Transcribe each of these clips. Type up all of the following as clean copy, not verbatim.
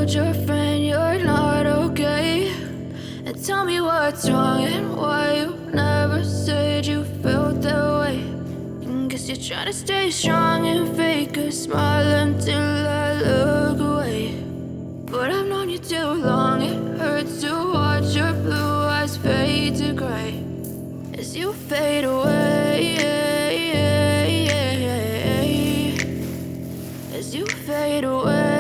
told your friend you're not okay, and tell me what's wrong and why you never said you felt that way. And guess you're trying to stay strong and fake a smile until I look away. But I've known you too long, it hurts to watch your blue eyes fade to gray as you fade away, as you fade away.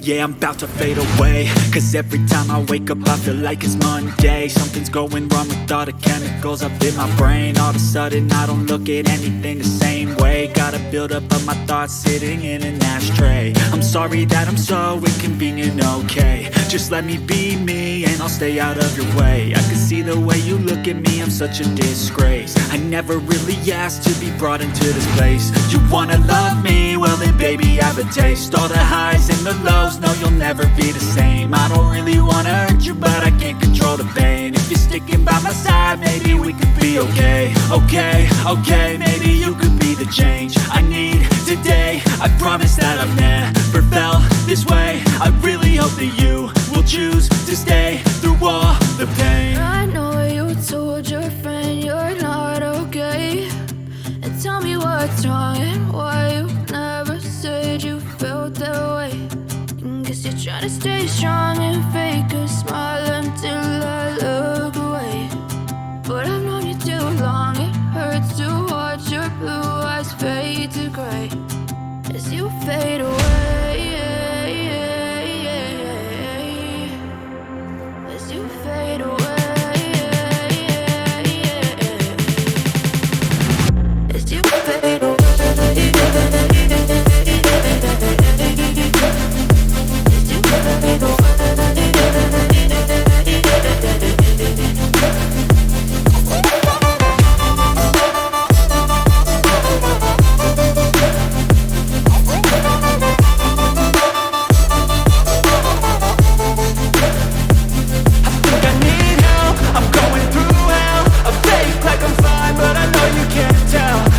Yeah, I'm about to fade away, cause every time I wake up I feel like it's Monday. Something's going wrong with all the chemicals up in my brain. All of a sudden I don't look at anything the same way. Got a buildup of my thoughts sitting in an ashtray. I'm sorry that I'm so inconvenient, okay. Just let me be me and I'll stay out of your way. I can see the way you look at me, I'm such a disgrace. I never really asked to be brought into this place. You wanna love me? Well then baby I have a taste. All the highs and the lows, no you'll never be the same. I don't really wanna hurt you but I can't control the pain. If you're sticking by my side maybe we could be okay. Okay, maybe you could be the change I need today. I promise that I've never felt this way. I really hope that you will choose to stay through all the pain. I know you told your friend you're not okay, and tell me what's wrong and why you never said you felt that way. And guess you're trying to stay strong and fake a smile until I look away. But I've known you too long, it hurts to watch your blue eyes fade to gray as you fade away, as you fade away, as you fade away.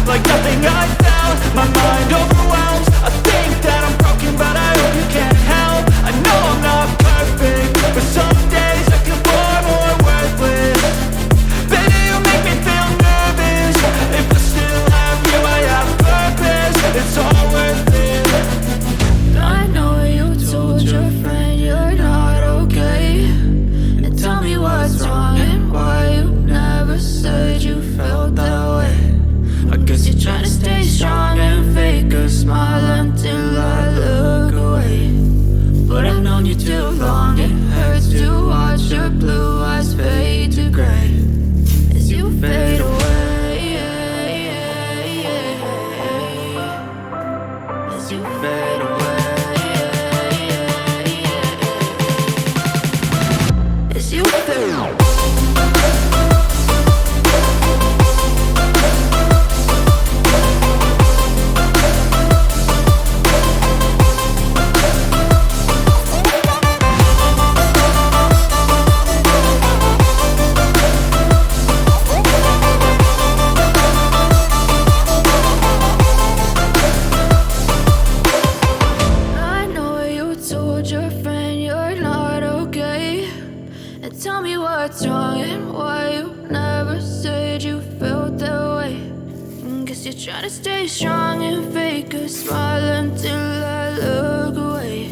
Like nothing I felt, my mind overwhelms. I think that I'm broken, but I hope you can't help. I know I'm not perfect, but some days I feel far more worthless. Baby, you make me feel nervous. If I still have you, I have purpose. It's all worth it. I know you told your friend you're not okay, and tell me what's wrong and why you never said you felt that way. I guess you're trying to stay strong and fake a smile until I look away. But I've known you too long, it hurts to watch your blue eyes fade to gray as you fade away, as you fade away, as you fade away. Tell me what's wrong and why you never said you felt that way. And guess you're trying to stay strong and fake a smile until I look away.